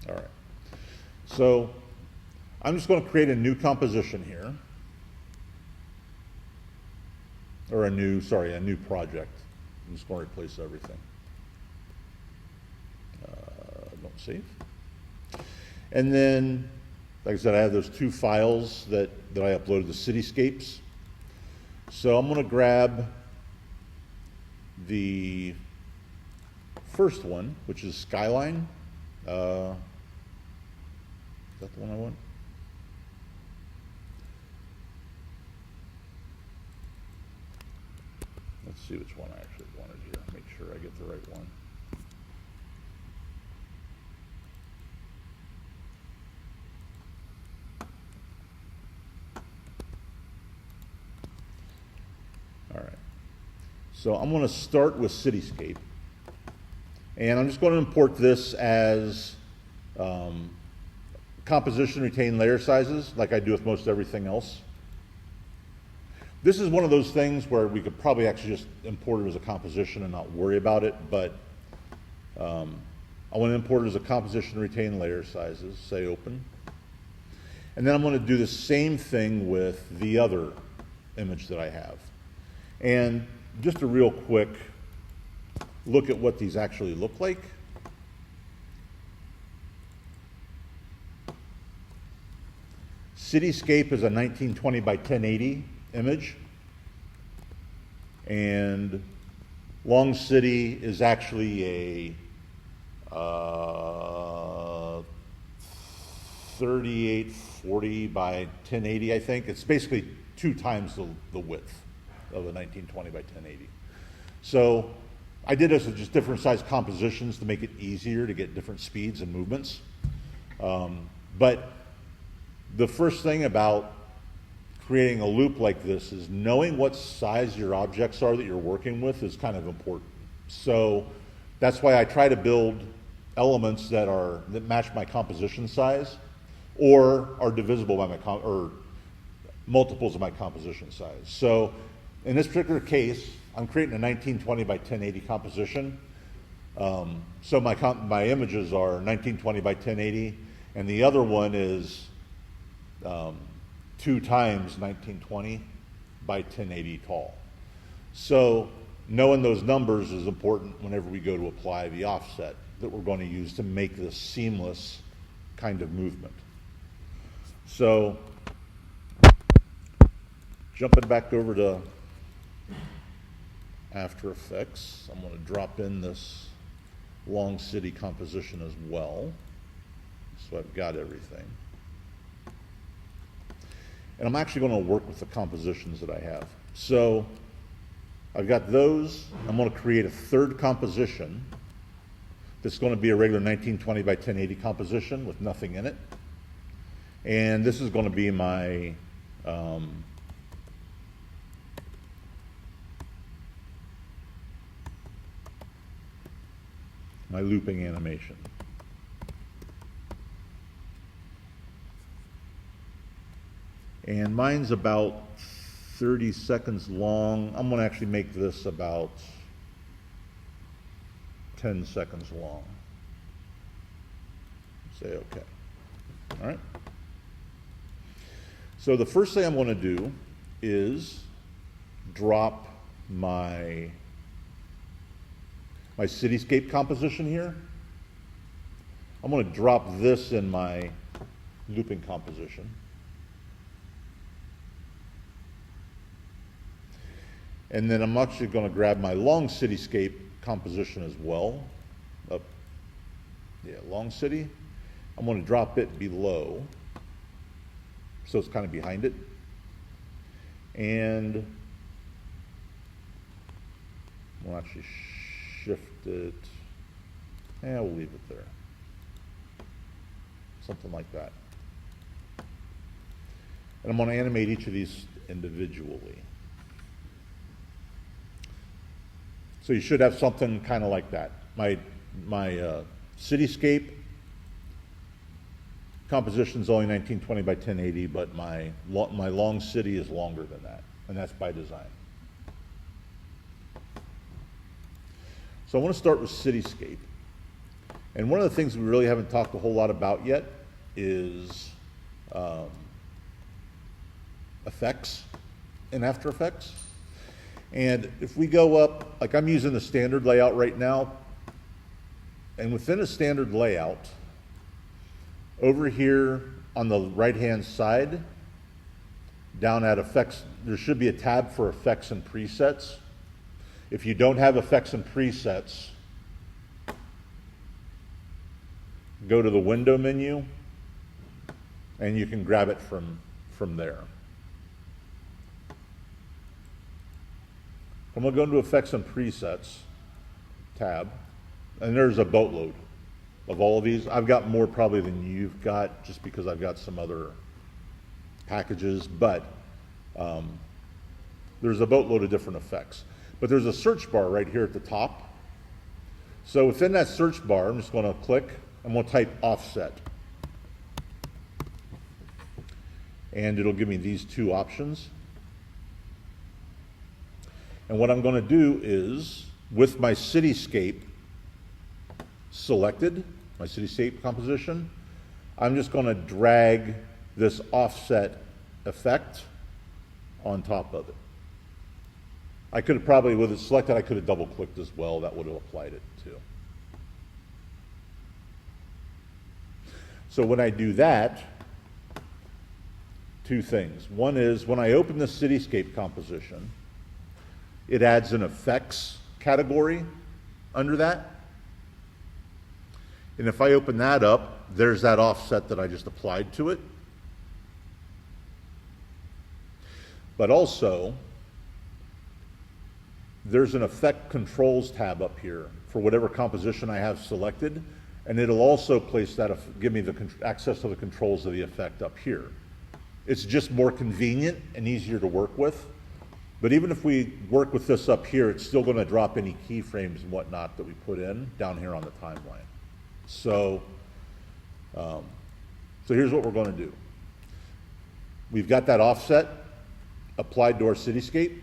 All right. So I'm just going to create a new composition here. Or a new project. I'm just going to replace everything. Don't save. And then, like I said, I have those two files that I uploaded, the cityscapes. So I'm going to grab the first one, which is Skyline. Is that the one I want? Let's see which one I actually wanted here. Make sure I get the right one. All right. So I'm going to start with Cityscape. And I'm just going to import this as composition retained layer sizes, like I do with most everything else. This is one of those things where we could probably actually just import it as a composition and not worry about it, but I want to import it as a composition retain layer sizes, say open. And then I'm going to do the same thing with the other image that I have. And just a real quick look at what these actually look like. Cityscape is a 1920 by 1080 image, and Long City is actually a 3840 by 1080, I think. It's basically 2 times the width of a 1920 by 1080. So I did this with just different size compositions to make it easier to get different speeds and movements. But the first thing about creating a loop like this is knowing what size your objects are that you're working with is kind of important. So that's why I try to build elements that match my composition size or are divisible by or multiples of my composition size. So in this particular case, I'm creating a 1920 by 1080 composition. So my images are 1920 by 1080, and the other one is 2 times 1920 by 1080 tall. So knowing those numbers is important whenever we go to apply the offset that we're going to use to make this seamless kind of movement. So jumping back over to After Effects, I'm going to drop in this Long City composition as well. So I've got everything. And I'm actually going to work with the compositions that I have. So I've got those. I'm going to create a third composition that's going to be a regular 1920 by 1080 composition with nothing in it. And this is going to be my my looping animation. And mine's about 30 seconds long. I'm going to actually make this about 10 seconds long. Say okay. All right. So the first thing I'm going to do is drop my cityscape composition here. I'm going to drop this in my looping composition. And then I'm actually going to grab my long cityscape composition as well. Long city. I'm going to drop it below, so it's kind of behind it. And we'll actually shift it. We'll leave it there. Something like that. And I'm going to animate each of these individually. So you should have something kind of like that. My cityscape composition is only 1920 by 1080, but my long city is longer than that, and that's by design. So I want to start with cityscape, And one of the things we really haven't talked a whole lot about yet is effects in After Effects. And if we go up, like I'm using the standard layout right now, and within a standard layout, over here on the right-hand side, down at Effects, there should be a tab for Effects and Presets. If you don't have Effects and Presets, go to the Window menu, and you can grab it from there. I'm going to go into Effects and Presets tab, and there's a boatload of all of these. I've got more probably than you've got, just because I've got some other packages, but there's a boatload of different effects. But there's a search bar right here at the top. So within that search bar, I'm just going to click, I'm going to type offset. And it'll give me these two options. And what I'm going to do is, with my cityscape selected, my cityscape composition, I'm just going to drag this offset effect on top of it. I could have probably, with it selected, I could have double clicked as well. That would have applied it too. So when I do that, two things. One is, when I open the cityscape composition, it adds an effects category under that. And if I open that up, there's that offset that I just applied to it. But also, there's an effect controls tab up here for whatever composition I have selected, and it'll also place that, give me the access to the controls of the effect up here. It's just more convenient and easier to work with. But even if we work with this up here, it's still going to drop any keyframes and whatnot that we put in down here on the timeline. So, so here's what we're going to do. We've got that offset applied to our cityscape.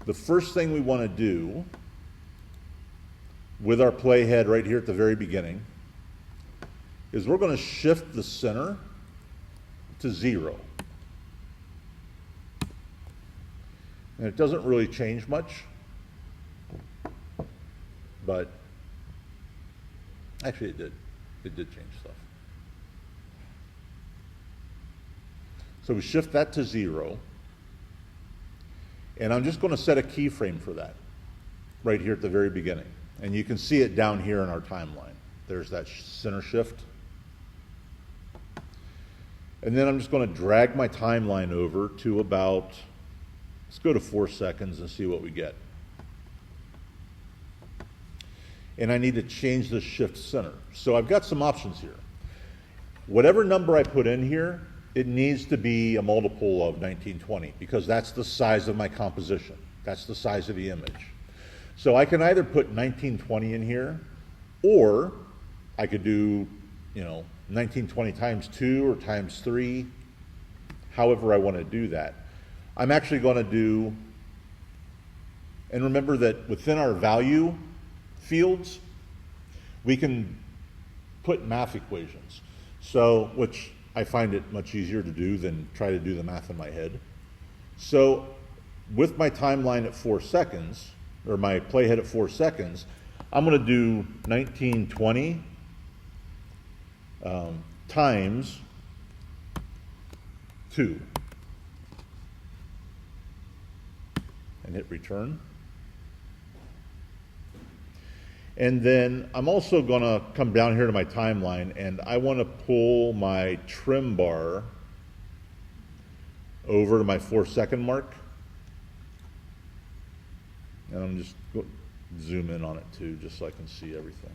The first thing we want to do with our playhead right here at the very beginning is we're going to shift the center to 0. And it doesn't really change much, but actually it did. It did change stuff. So we shift that to 0, and I'm just going to set a keyframe for that right here at the very beginning. And you can see it down here in our timeline. There's that center shift. And then I'm just going to drag my timeline over to about, let's go to 4 seconds and see what we get. And I need to change the shift center. So I've got some options here. Whatever number I put in here, it needs to be a multiple of 1920, because that's the size of my composition. That's the size of the image. So I can either put 1920 in here, or I could do, 1920 times 2 or times 3, however I want to do that. I'm actually going to do, and remember that within our value fields, we can put math equations. So, which I find it much easier to do than try to do the math in my head. So with my timeline at 4 seconds, or my playhead at 4 seconds, I'm going to do 1920 times 2 and hit return. And then I'm also going to come down here to my timeline, and I want to pull my trim bar over to my 4 second mark. And I'm just going to zoom in on it too, just so I can see everything.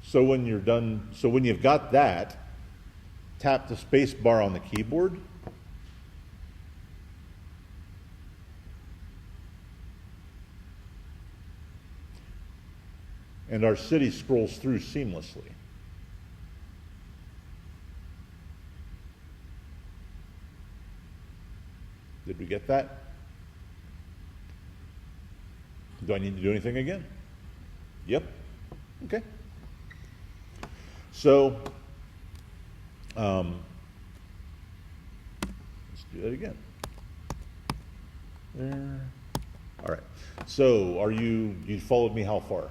So when you're done, so when you've got that, tap the space bar on the keyboard. And our city scrolls through seamlessly. Did we get that? Do I need to do anything again? Yep. Okay. So, let's do that again. There. All right. So, you followed me how far?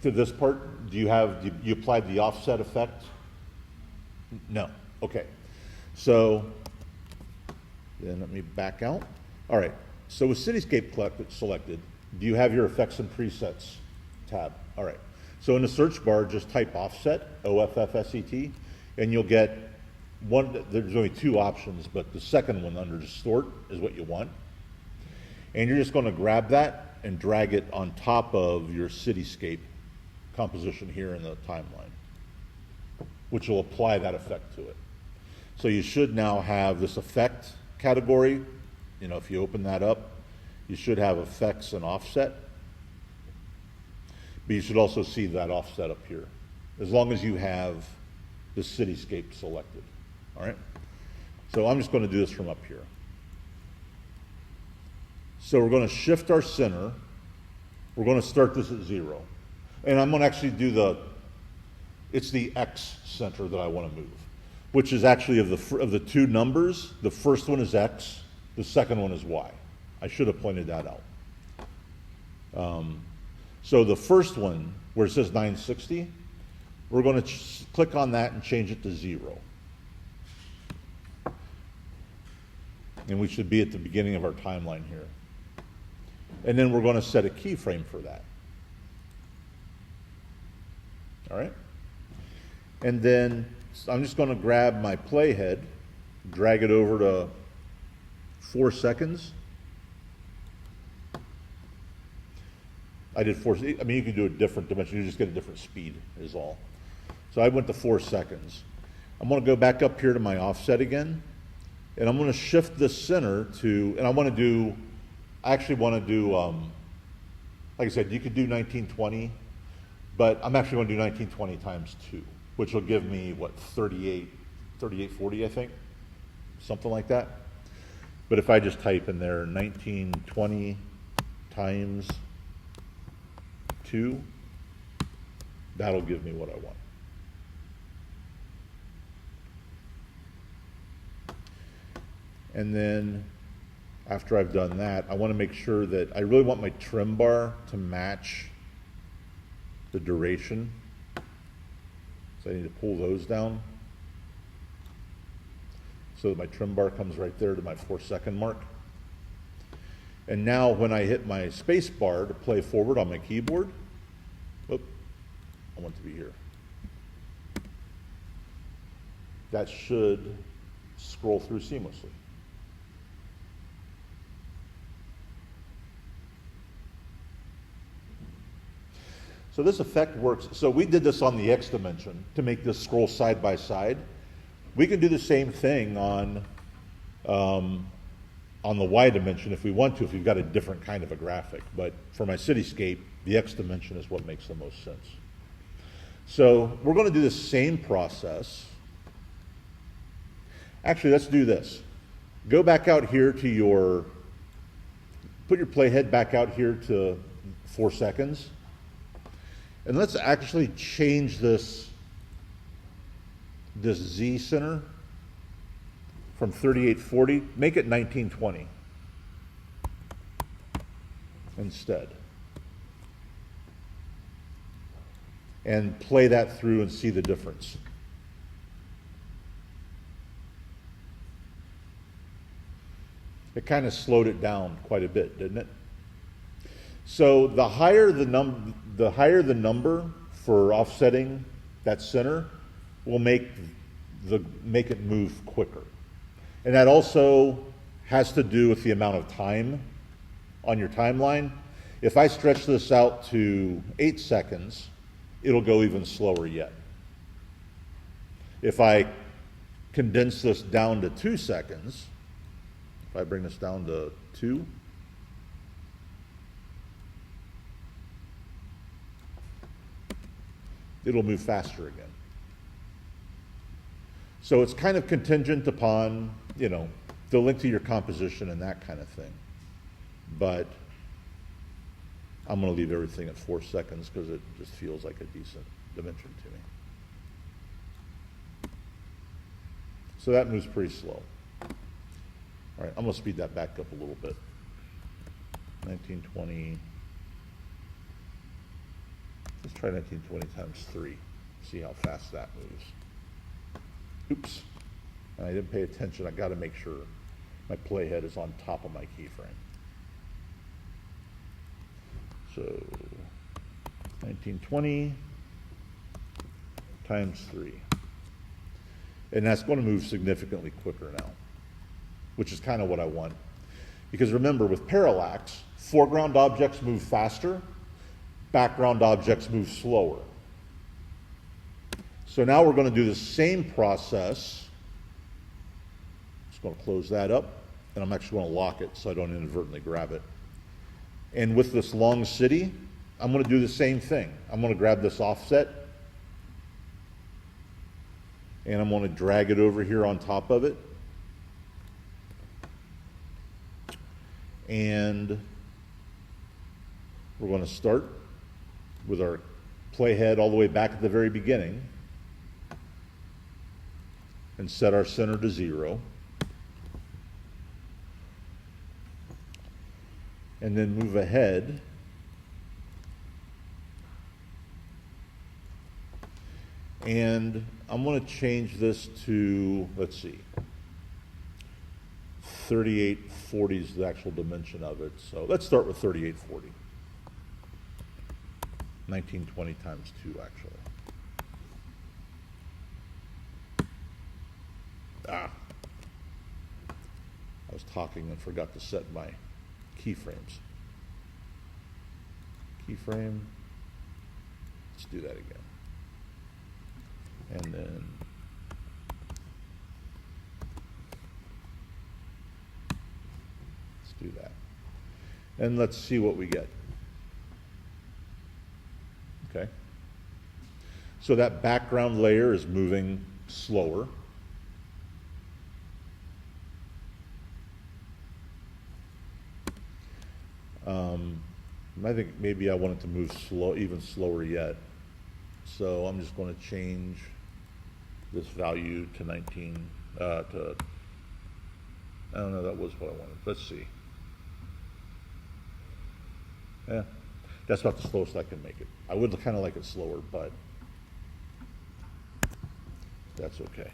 To this part? Do you applied the offset effect? No. Okay. So, then let me back out. All right. So with Cityscape selected, do you have your Effects and Presets tab? All right. So in the search bar, just type offset, O-F-F-S-E-T, and you'll get one. There's only two options, but the second one under Distort is what you want. And you're just going to grab that and drag it on top of your Cityscape composition here in the timeline, which will apply that effect to it. So you should now have this effect category. You know, if you open that up, you should have effects and offset. But you should also see that offset up here, as long as you have the Cityscape selected. All right? So I'm just going to do this from up here. So we're going to shift our center. We're going to start this at 0. And I'm going to actually do it's the X center that I want to move, which is actually of the two numbers, the first one is X, the second one is Y. I should have pointed that out. So the first one, where it says 960, we're going to click on that and change it to 0. And we should be at the beginning of our timeline here. And then we're going to set a keyframe for that. All right? And then I'm just going to grab my playhead, drag it over to 4 seconds. I did 4, I mean, you can do a different dimension, you just get a different speed is all. So I went to 4 seconds. I'm going to go back up here to my offset again, and I'm going to shift the center to, and I actually want to do, like I said, you could do 1920, but I'm actually going to do 1920 times 2, which will give me, what, 3840, I think? Something like that. But if I just type in there 1920 times 2, that'll give me what I want. And then after I've done that, I want to make sure that I really want my trim bar to match the duration. So I need to pull those down so that my trim bar comes right there to my 4-second mark. And now when I hit my space bar to play forward on my keyboard, I want to be here. That should scroll through seamlessly. So this effect works. So we did this on the X dimension to make this scroll side by side. We can do the same thing on the Y dimension if we want to, if we've got a different kind of a graphic. But for my Cityscape, the X dimension is what makes the most sense. So we're going to do the same process. Actually, let's do this. Go back out here to put your playhead back out here to 4 seconds. And let's actually change this Z center from 3840, make it 1920 instead. And play that through and see the difference. It kind of slowed it down quite a bit, didn't it? So the higher the number for offsetting that center will make it move quicker. And that also has to do with the amount of time on your timeline. If I stretch this out to 8 seconds, it'll go even slower yet. If I condense this down to 2 seconds, if I bring this down to 2, it'll move faster again. So it's kind of contingent upon, the length of your composition and that kind of thing. But I'm going to leave everything at 4 seconds because it just feels like a decent dimension to me. So that moves pretty slow. All right, I'm going to speed that back up a little bit. 1920. Let's try 1920 times 3. See how fast that moves. Oops. And I didn't pay attention. I got to make sure my playhead is on top of my keyframe. So 1920 times 3. And that's going to move significantly quicker now, which is kind of what I want. Because remember, with parallax, foreground objects move faster, background objects move slower. So now we're going to do the same process. Just going to close that up, and I'm actually going to lock it so I don't inadvertently grab it. And with this long city, I'm going to do the same thing. I'm going to grab this offset, and I'm going to drag it over here on top of it. And we're going to start with our playhead all the way back at the very beginning and set our center to 0. And then move ahead and I'm going to change this to, let's see, 3840 is the actual dimension of it. So let's start with 3840. 1920 times 2, actually. I was talking and forgot to set my keyframes. Keyframe. Let's do that again. And then let's do that. And let's see what we get. Okay. So that background layer is moving slower. I think maybe I want it to move slow, even slower yet. So I'm just going to change this value to 19, I don't know, that was what I wanted. Let's see. Yeah, that's about the slowest I can make it. I would kind of like it slower, but that's okay.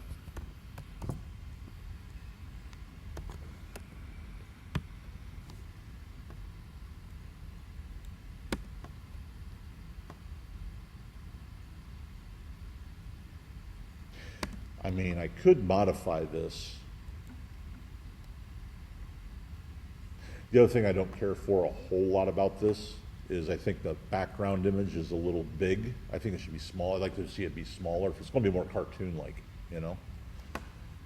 I mean, I could modify this. The other thing I don't care for a whole lot about this is I think the background image is a little big. I think it should be small. I'd like to see it be smaller. If it's going to be more cartoon-like, you know.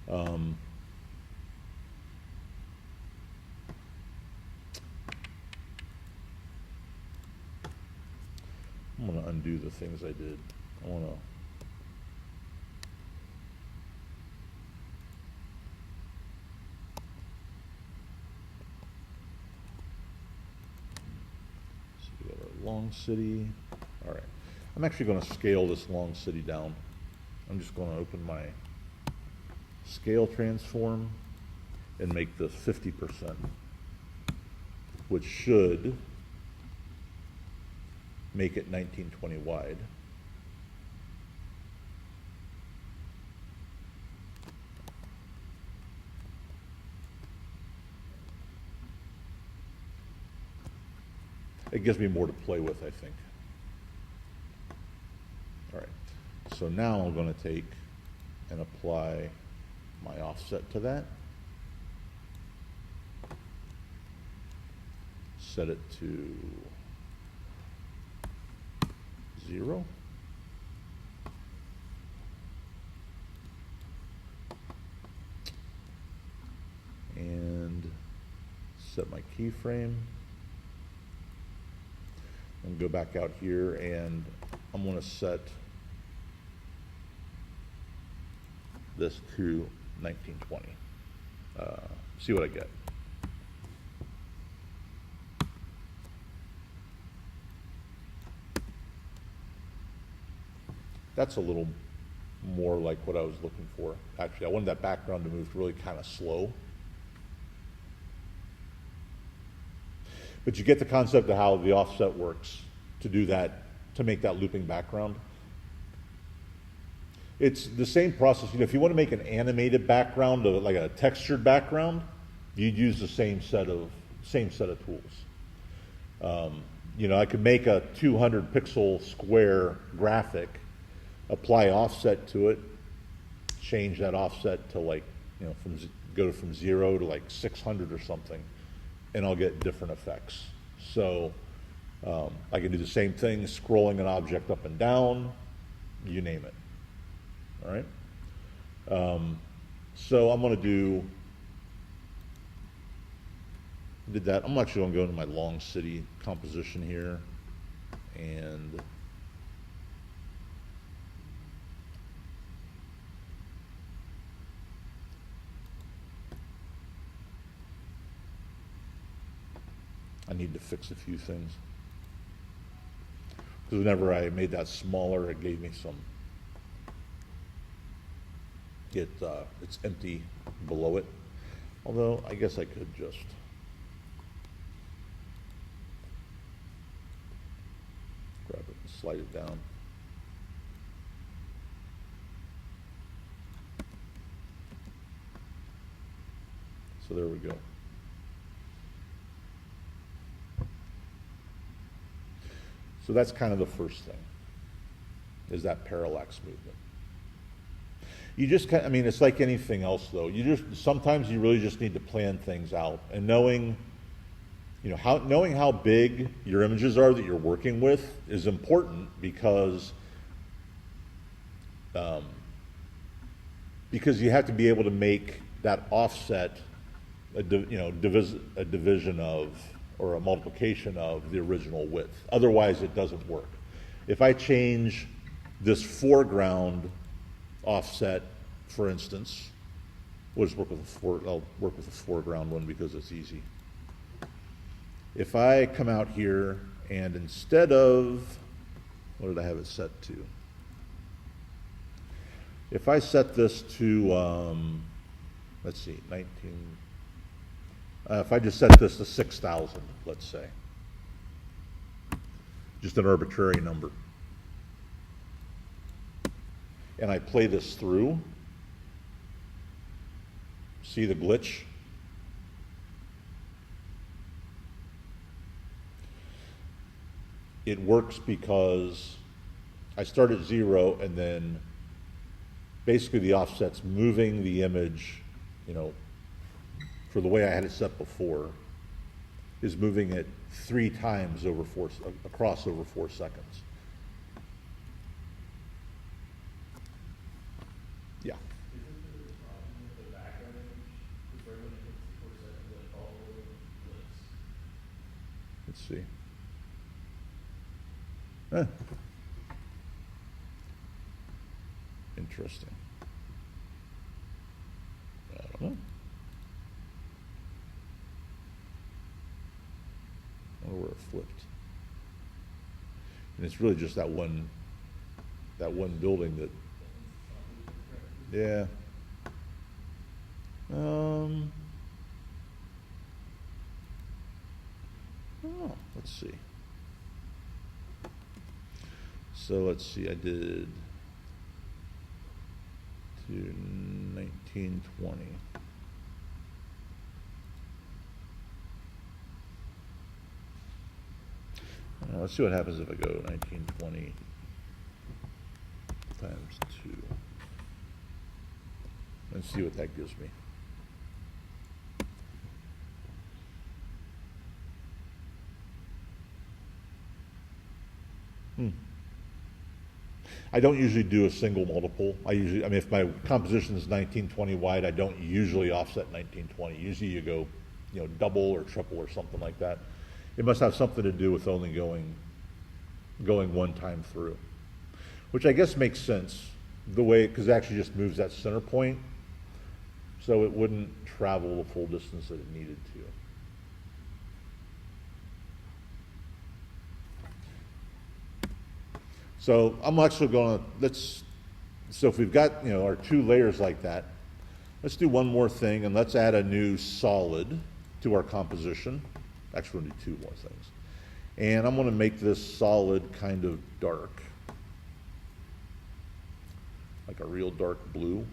I'm going to undo the things I did. I want to long city. All right. I'm actually going to scale this long city down. I'm just going to open my scale transform and make this 50%, which should make it 1920 wide. It gives me more to play with, I think. All right, so now I'm going to take and apply my offset to that. Set it to 0. And set my keyframe. And go back out here, and I'm going to set this to 1920. See what I get. That's a little more like what I was looking for. Actually, I wanted that background to move really kind of slow. But you get the concept of how the offset works to do that, to make that looping background. It's the same process. You know, if you want to make an animated background, like a textured background, you'd use the same set of tools. You know, I could make a 200 pixel square graphic, apply offset to it, change that offset to like, you know, go from 0 to like 600 or something, and I'll get different effects. So I can do the same thing, scrolling an object up and down, you name it. All right. So I'm going to did that. I'm actually going to go into my long city composition here, and I need to fix a few things. Because whenever I made that smaller, it gave me some, it's empty below it. Although, I guess I could just grab it and slide it down. So there we go. So that's kind of the first thing, is that parallax movement. You just kind of, I mean, it's like anything else though. Sometimes you really just need to plan things out, and knowing how big your images are that you're working with is important because you have to be able to make that offset a division of, or a multiplication of the original width. Otherwise, it doesn't work. If I change this foreground offset, for instance, I'll work with the foreground one because it's easy. If I come out here and instead of, what did I have it set to? If I set this to, let's see, 19, if I just set this to 6,000, let's say, just an arbitrary number, and I play this through, see the glitch? It works because I start at 0 and then basically the offset's moving the image, for the way I had it set before, is moving it 3 times across over 4 seconds. Yeah. Let's see. Interesting. I don't know. I don't know where it flipped. And it's really just that one building that, yeah. Let's see. So let's see, I did to 1920. Let's see what happens if I go 1920 times 2. Let's see what that gives me. I don't usually do a single multiple. If my composition is 1920 wide, I don't usually offset 1920. Usually you go, double or triple or something like that. It must have something to do with only going one time through, which I guess makes sense because it actually just moves that center point, so it wouldn't travel the full distance that it needed to. So I'm actually going to, so if we've got, our 2 layers like that, let's do one more thing, and let's add a new solid to our composition. Actually, we'll do 2 more things. And I'm going to make this solid kind of dark, like a real dark blue.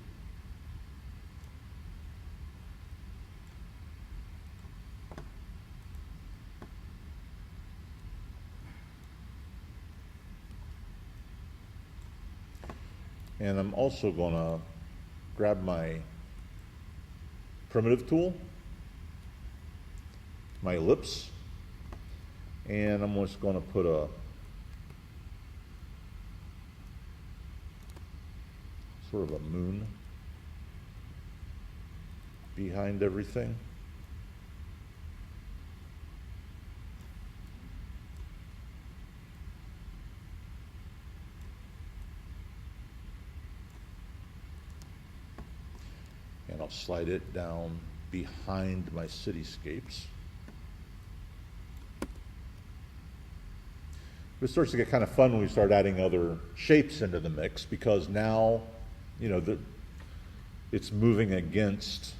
And I'm also going to grab my primitive tool, my ellipse, and I'm just going to put a sort of a moon behind everything. And I'll slide it down behind my cityscapes. It starts to get kind of fun when we start adding other shapes into the mix, because now, it's moving against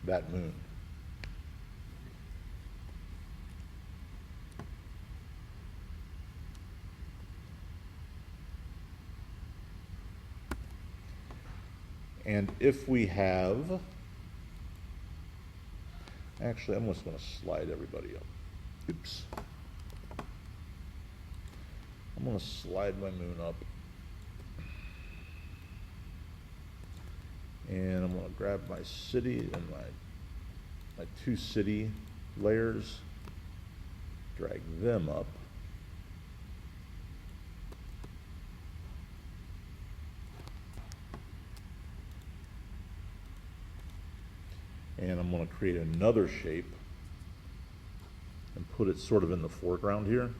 that moon. And if we have, actually, I'm just going to slide everybody up. Oops. I'm going to slide my moon up. And I'm going to grab my city and my 2 city layers, drag them up. And I'm going to create another shape and put it sort of in the foreground here.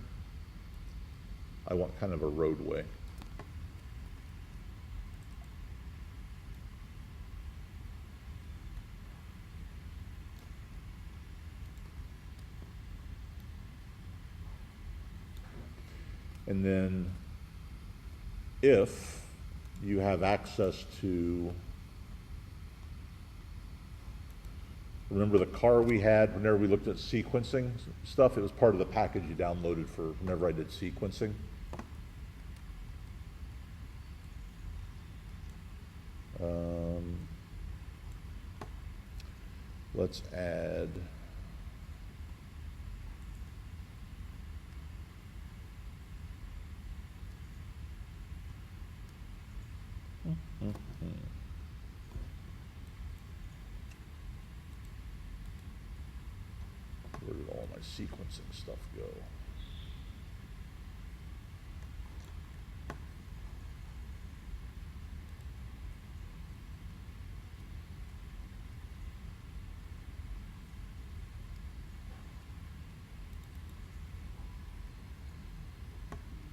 I want kind of a roadway. And then if you have access to, remember the car we had whenever we looked at sequencing stuff? It was part of the package you downloaded for whenever I did sequencing. Let's add where did all my sequencing stuff go?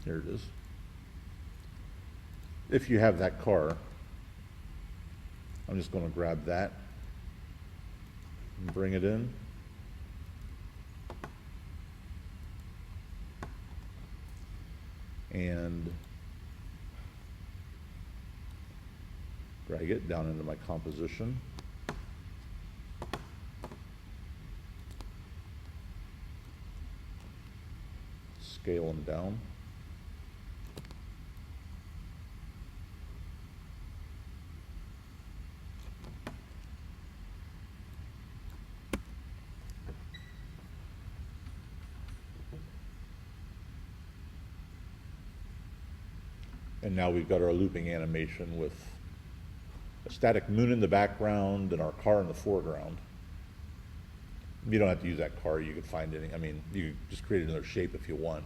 There it is. If you have that car, I'm just going to grab that and bring it in. And drag it down into my composition. Scale them down. And now we've got our looping animation with a static moon in the background and our car in the foreground. You don't have to use that car. You could find any. I mean, you could just create another shape if you want.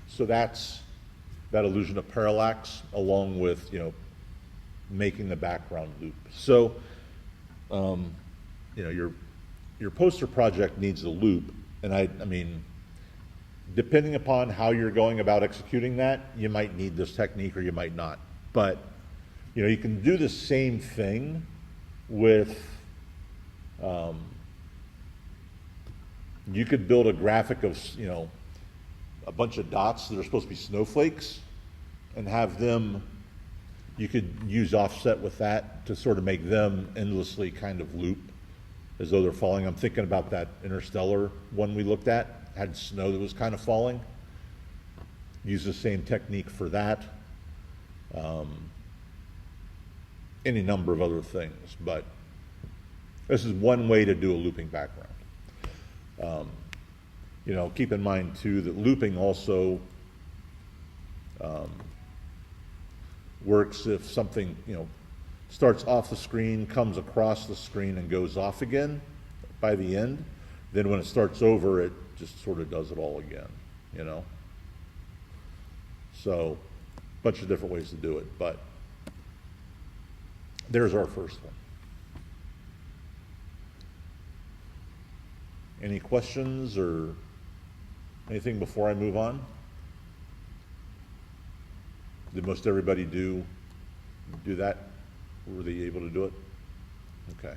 So that's that illusion of parallax, along with, making the background loop. So, your poster project needs a loop, and I mean, depending upon how you're going about executing that, you might need this technique or you might not. But, you know, you can do the same thing with, you could build a graphic of, you know, a bunch of dots that are supposed to be snowflakes and have them, you could use offset with that to sort of make them endlessly kind of loop as though they're falling. I'm thinking about that Interstellar one we looked at, had snow that was kind of falling. Use the same technique for that. Any number of other things, but this is one way to do a looping background. You know, keep in mind too that looping also works if something, you know, starts off the screen, comes across the screen, and goes off again by the end. Then when it starts over, it just sort of does it all again, you know? So, a bunch of different ways to do it, but there's our first one. Any questions or anything before I move on? Did most everybody do that? Were they able to do it? Okay.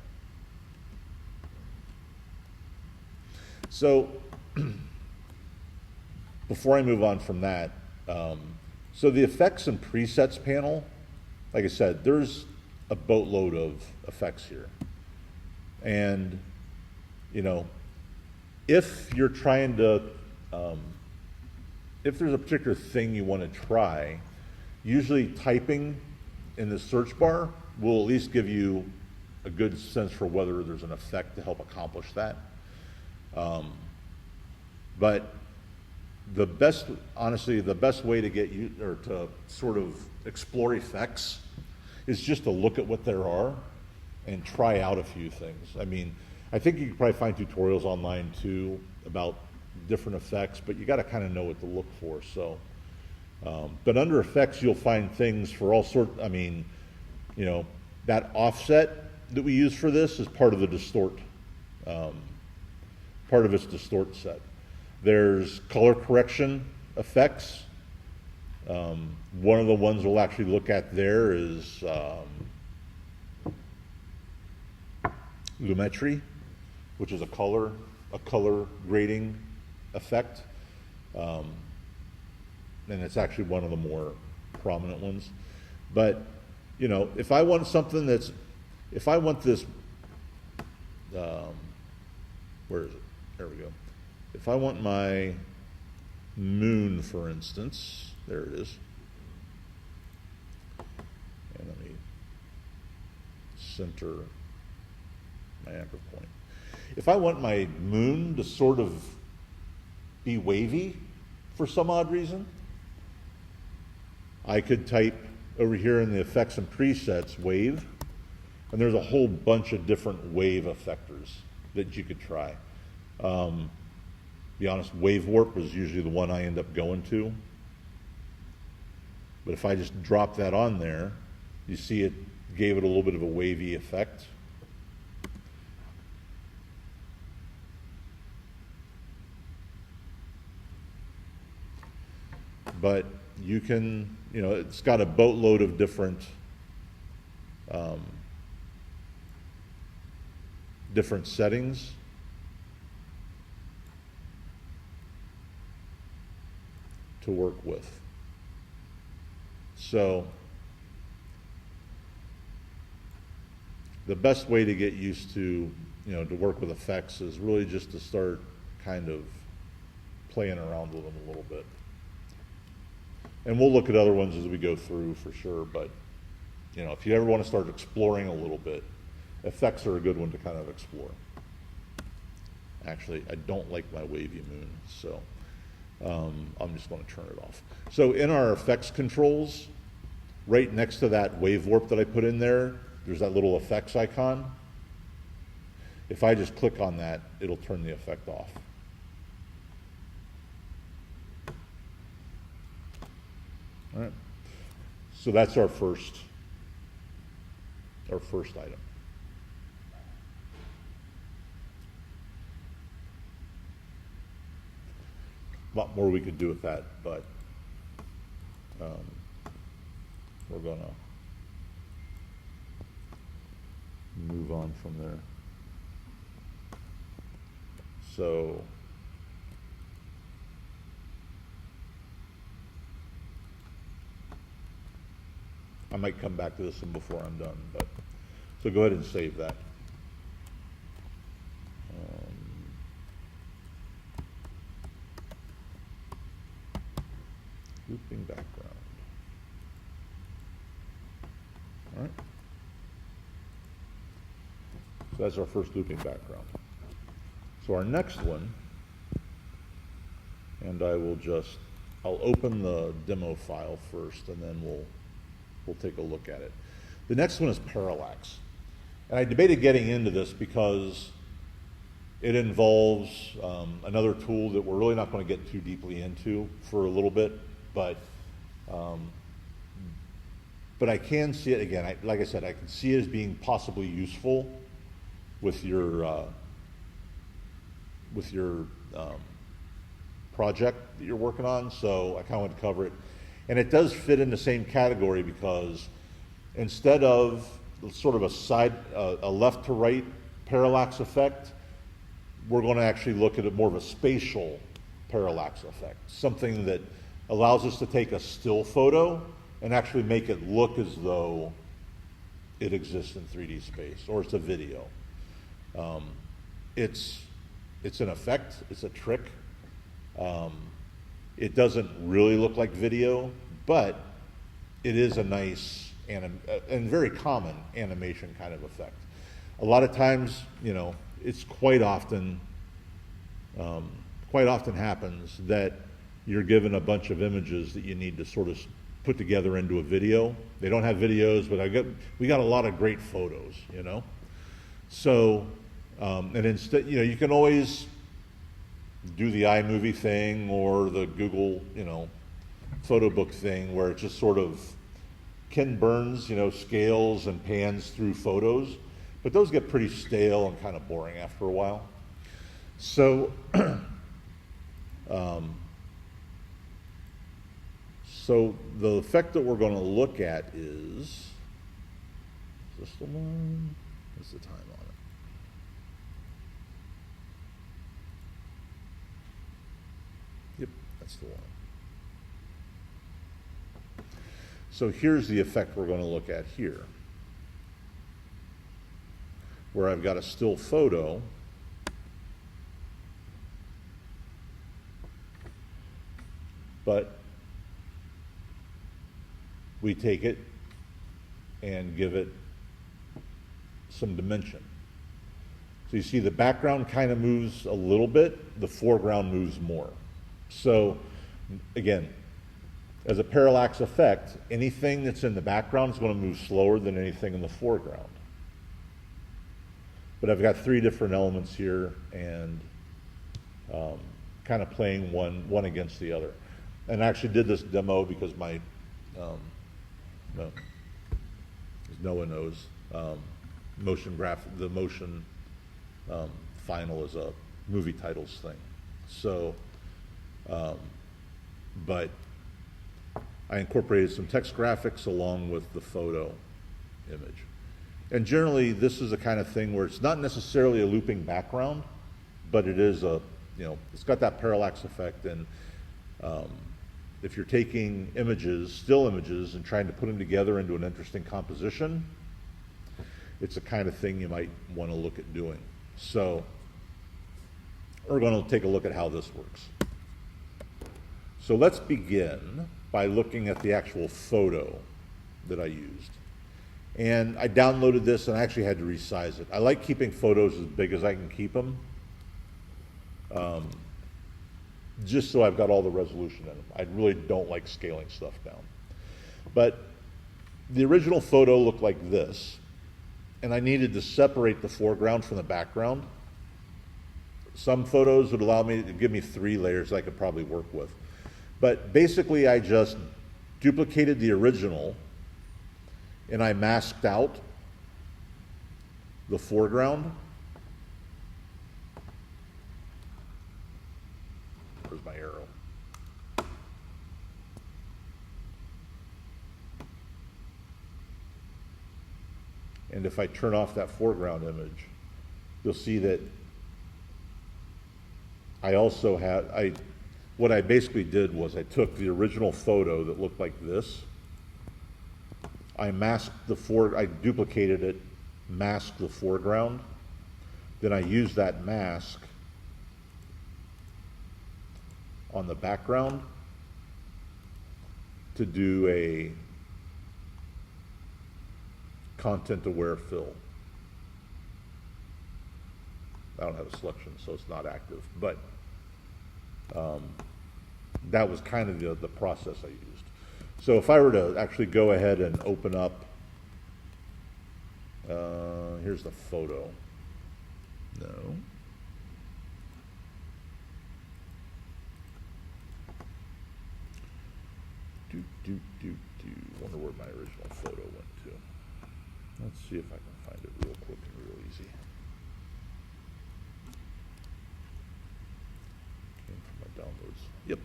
So, before I move on from that, so the effects and presets panel, like I said, there's a boatload of effects here. And, you know, if you're trying to, if there's a particular thing you want to try, usually typing in the search bar will at least give you a good sense for whether there's an effect to help accomplish that. But the best, honestly, the best way to get you, or to sort of explore effects is just to look at what there are and try out a few things. I mean, I think you can probably find tutorials online too about different effects, but you got to kind of know what to look for. So, but under effects, you'll find things for all sorts. I mean, you know, that offset that we use for this is part of the distort, part of its distort set. There's color correction effects. One of the ones we'll actually look at there is lumetri, which is a color grading effect. And it's actually one of the more prominent ones. But, you know, if I want something that's, if I want this, where is it? There we go. If I want my moon, for instance, there it is. And let me center my anchor point. If I want my moon to sort of be wavy for some odd reason, I could type over here in the effects and presets wave, and there's a whole bunch of different wave effectors that you could try. Be honest, wave warp is usually the one I end up going to. But if I just drop that on there, you see it gave it a little bit of a wavy effect. But you can, you know, it's got a boatload of different different settings. To work with. So the best way to get used to, you know, to work with effects is really just to start kind of playing around with them a little bit. And we'll look at other ones as we go through for sure, but, you know, if you ever want to start exploring a little bit, effects are a good one to kind of explore. Actually, I don't like my wavy moon, so I'm just going to turn it off. So in our effects controls, right next to that wave warp that I put in there, there's that little effects icon. If I just click on that, it'll turn the effect off. All right. So that's our first item. A lot more we could do with that, but we're gonna move on from there. So I might come back to this one before I'm done, but so go ahead and save that. Looping background. All right. So that's our first looping background. So our next one, and I'll open the demo file first, and then we'll take a look at it. The next one is parallax. And I debated getting into this because it involves another tool that we're really not going to get too deeply into for a little bit, but I can see it again. Like I said, I can see it as being possibly useful with your project that you're working on. So I kind of want to cover it, and it does fit in the same category because instead of sort of a left to right parallax effect, we're going to actually look at more of a spatial parallax effect, something that allows us to take a still photo and actually make it look as though it exists in 3D space, or it's a video. It's an effect, it's a trick. It doesn't really look like video, but it is a nice and very common animation kind of effect. A lot of times, it's quite often happens that you're given a bunch of images that you need to sort of put together into a video. They don't have videos, but we got a lot of great photos, So, and instead, you can always do the iMovie thing or the Google, photo book thing where it just sort of Ken Burns, scales and pans through photos, but those get pretty stale and kind of boring after a while. So, so the effect that we're going to look at is this the one? What's the time on it? Yep, that's the one. So here's the effect we're going to look at here, where I've got a still photo but we take it and give it some dimension. So you see the background kind of moves a little bit, the foreground moves more. So again, as a parallax effect, anything that's in the background is going to move slower than anything in the foreground. But I've got three different elements here and kind of playing one against the other. And I actually did this demo because my, as Noah knows, the motion final is a movie titles thing. So, but I incorporated some text graphics along with the photo image. And generally, this is the kind of thing where it's not necessarily a looping background, but it is it's got that parallax effect. And if you're taking images, still images, and trying to put them together into an interesting composition, it's the kind of thing you might want to look at doing. So we're going to take a look at how this works. So let's begin by looking at the actual photo that I used. And I downloaded this and I actually had to resize it. I like keeping photos as big as I can keep them, just so I've got all the resolution in them. I really don't like scaling stuff down. But the original photo looked like this, and I needed to separate the foreground from the background. Some photos would allow me to give me 3 layers I could probably work with. But basically, I just duplicated the original, and I masked out the foreground. Where's my arrow? And if I turn off that foreground image, you'll see that I also had, what I basically did was I took the original photo that looked like this, I duplicated it, masked the foreground, then I used that mask on the background to do a content-aware fill. I don't have a selection, so it's not active, but that was kind of the process I used. So if I were to actually go ahead and open up, here's the photo. No. Wonder where my original photo went to. Let's see if I can find it real quick and real easy. Came from my downloads. Yep.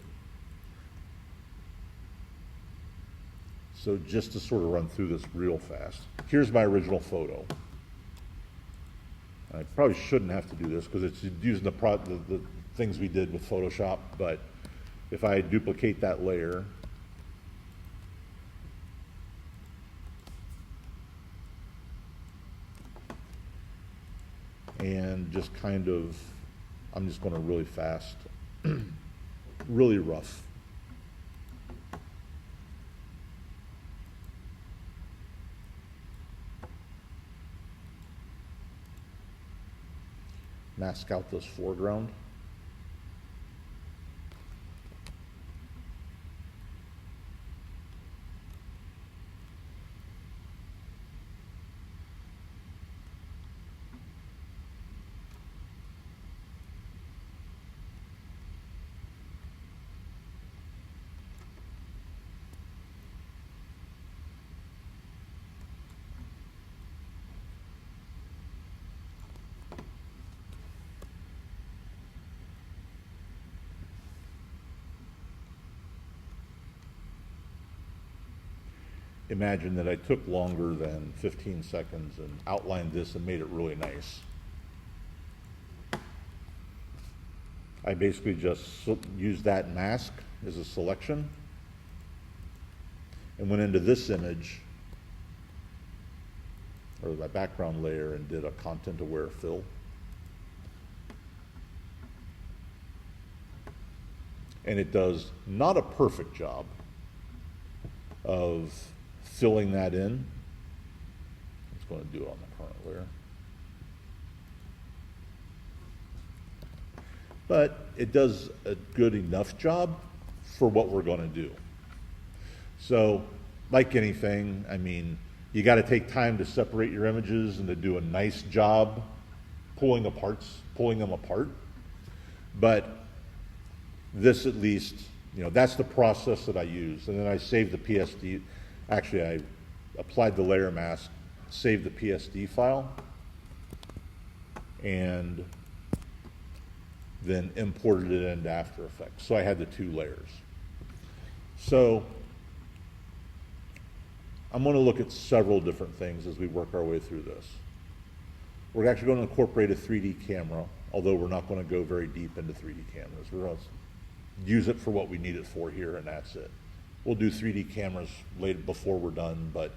So just to sort of run through this real fast, here's my original photo. I probably shouldn't have to do this because it's using the things we did with Photoshop, but if I duplicate that layer, and just kind of, I'm just going to really fast, really rough. Mask out this foreground. Imagine that I took longer than 15 seconds and outlined this and made it really nice. I basically just used that mask as a selection and went into this image, or my background layer, and did a content-aware fill. And it does not a perfect job of filling that in. It's going to do it on the current layer. But it does a good enough job for what we're going to do. So, like anything, I mean, you got to take time to separate your images and to do a nice job pulling them apart. But this, at least, that's the process that I use. And then I save the PSD. Actually, I applied the layer mask, saved the PSD file, and then imported it into After Effects. So I had the two layers. So I'm going to look at several different things as we work our way through this. We're actually going to incorporate a 3D camera, although we're not going to go very deep into 3D cameras. We're going to use it for what we need it for here, and that's it. We'll do 3D cameras later before we're done, but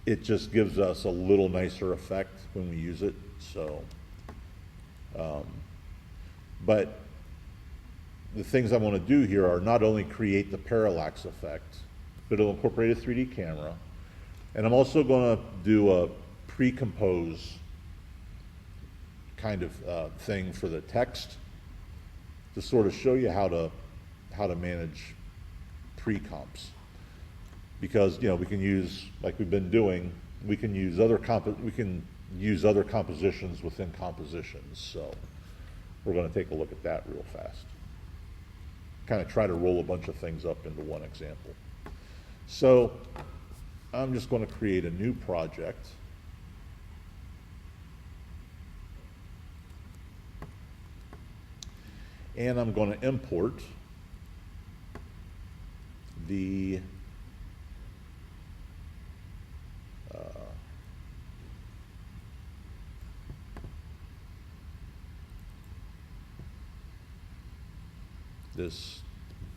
it just gives us a little nicer effect when we use it. So, but the things I want to do here are not only create the parallax effect, but it'll incorporate a 3D camera. And I'm also going to do a pre-compose kind of thing for the text to sort of show you how to manage pre-comps, because we can use, like we've been doing, we can use other compositions within compositions. So we're going to take a look at that real fast. Kind of try to roll a bunch of things up into one example. So I'm just going to create a new project. And I'm going to import the this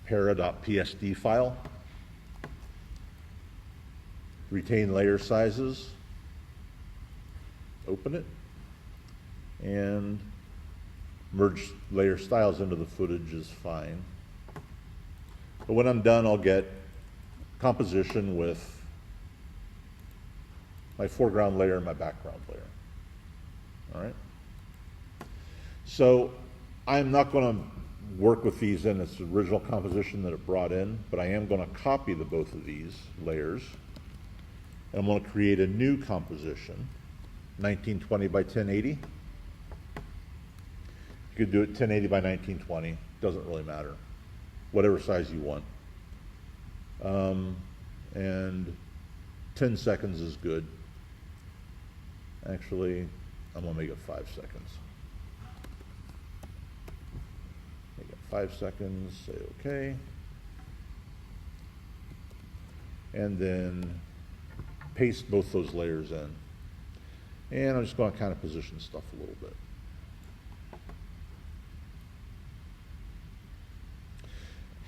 para.psd file, retain layer sizes, open it, and merge layer styles into the footage is fine. But when I'm done, I'll get composition with my foreground layer and my background layer. All right? So I'm not going to work with these in its original composition that it brought in, but I am going to copy the both of these layers. And I'm going to create a new composition, 1920 by 1080. You could do it 1080 by 1920, doesn't really matter. Whatever size you want. And 10 seconds is good. Actually, I'm going to make it 5 seconds. Make it 5 seconds, say OK. And then paste both those layers in. And I'm just going to kind of position stuff a little bit.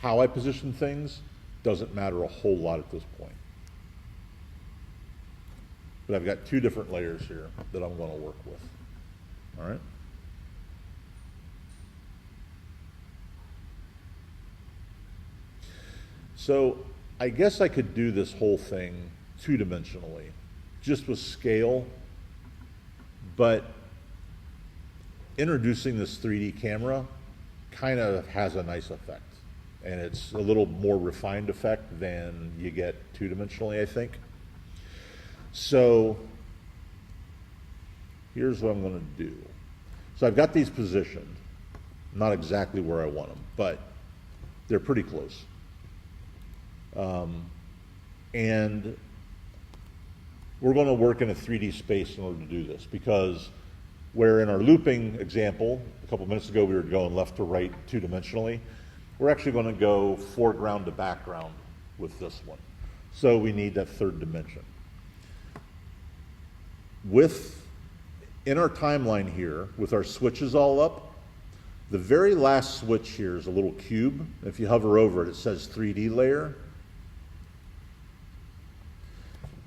How I position things doesn't matter a whole lot at this point. But I've got two different layers here that I'm going to work with. All right? So I guess I could do this whole thing two-dimensionally, just with scale, but introducing this 3D camera kind of has a nice effect. And it's a little more refined effect than you get two-dimensionally, I think. So here's what I'm going to do. So I've got these positioned, not exactly where I want them, but they're pretty close. And we're going to work in a 3D space in order to do this, because where in our looping example, a couple minutes ago we were going left to right two-dimensionally, we're actually going to go foreground to background with this one. So we need that third dimension. In our timeline here, with our switches all up, the very last switch here is a little cube. If you hover over it, it says 3D layer.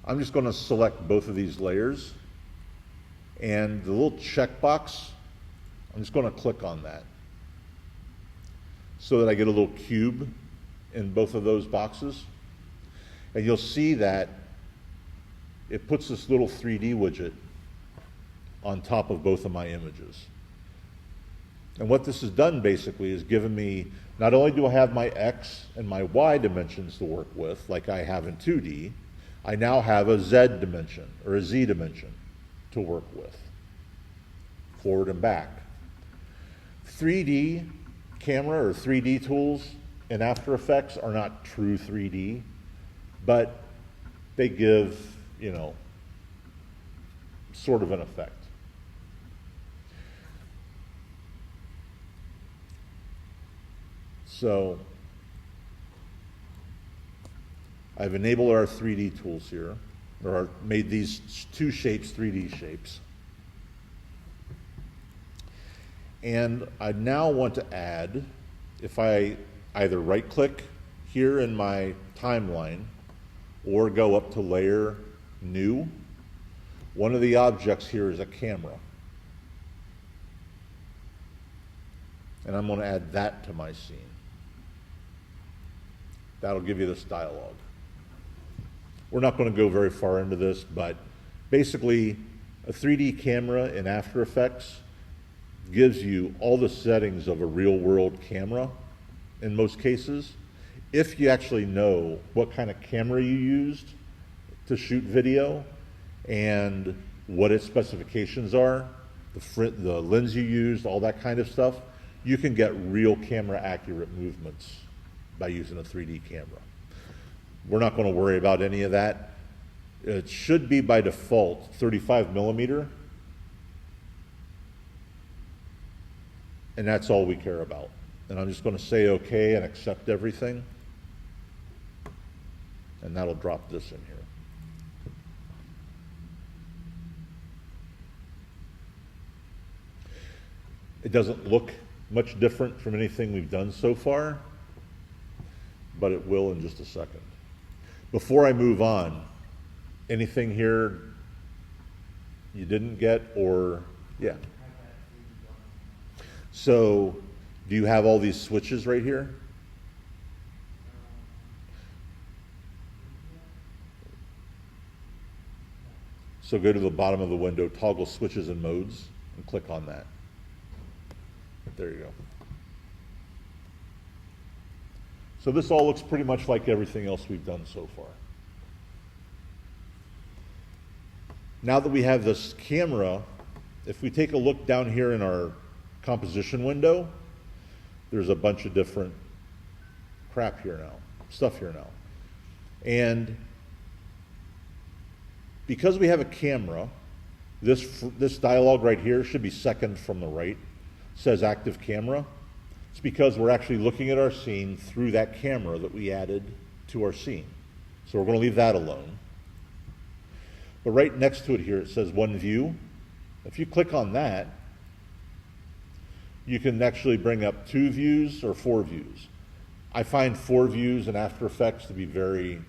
I'm just going to select both of these layers, and the little checkbox, I'm just going to click on that so that I get a little cube in both of those boxes. And you'll see that it puts this little 3D widget on top of both of my images. And what this has done basically is given me, not only do I have my X and my Y dimensions to work with, like I have in 2D, I now have a Z dimension or a Z dimension to work with, forward and back. 3D camera or 3D tools in After Effects are not true 3D, but they give, you know, sort of an effect. So I've enabled our 3D tools here, or made these two shapes 3D shapes. And I now want to add, if I either right-click here in my timeline or go up to Layer, New, one of the objects here is a camera. And I'm going to add that to my scene. That'll give you this dialogue. We're not going to go very far into this, but basically a 3D camera in After Effects gives you all the settings of a real-world camera in most cases, if you actually know what kind of camera you used to shoot video and what its specifications are, the lens you used, all that kind of stuff. You can get real camera accurate movements by using a 3D camera. We're not going to worry about any of that. It should be by default 35 millimeter. And that's all we care about. And I'm just going to say OK and accept everything. And that'll drop this in here. It doesn't look much different from anything we've done so far, but it will in just a second. Before I move on, anything here you didn't get, or, yeah? So, do you have all these switches right here? So go to the bottom of the window, toggle switches and modes, and click on that. There you go. So this all looks pretty much like everything else we've done so far. Now that we have this camera, if we take a look down here in our composition window, there's a bunch of different crap here now, stuff here now. And because we have a camera, this dialog right here should be second from the right. It says active camera. It's because we're actually looking at our scene through that camera that we added to our scene. So we're going to leave that alone. But right next to it here, it says one view. If you click on that, you can actually bring up 2 views or 4 views. I find 4 views in After Effects to be very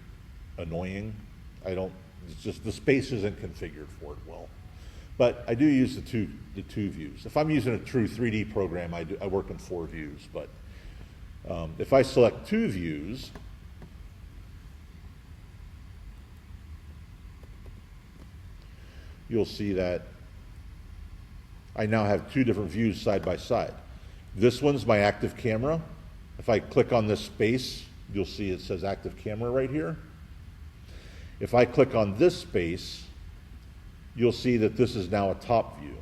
annoying. It's just the space isn't configured for it well. But I do use the two views. If I'm using a true 3D program, I work in 4 views. But if I select 2 views, you'll see that I now have 2 different views side by side. This one's my active camera. If I click on this space, you'll see it says active camera right here. If I click on this space, you'll see that this is now a top view.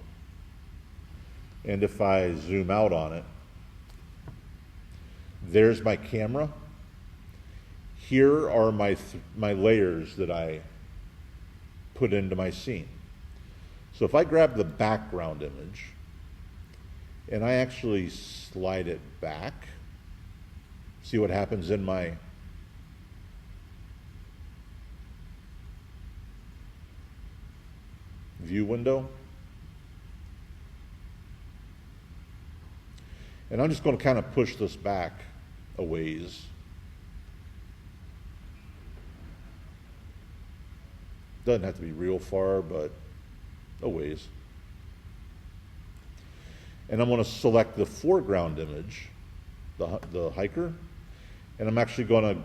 And if I zoom out on it, there's my camera. Here are my layers that I put into my scene. So if I grab the background image and I actually slide it back, see what happens in my view window. And I'm just going to kind of push this back a ways. Doesn't have to be real far, but a ways. And I'm going to select the foreground image, the hiker, and I'm actually going to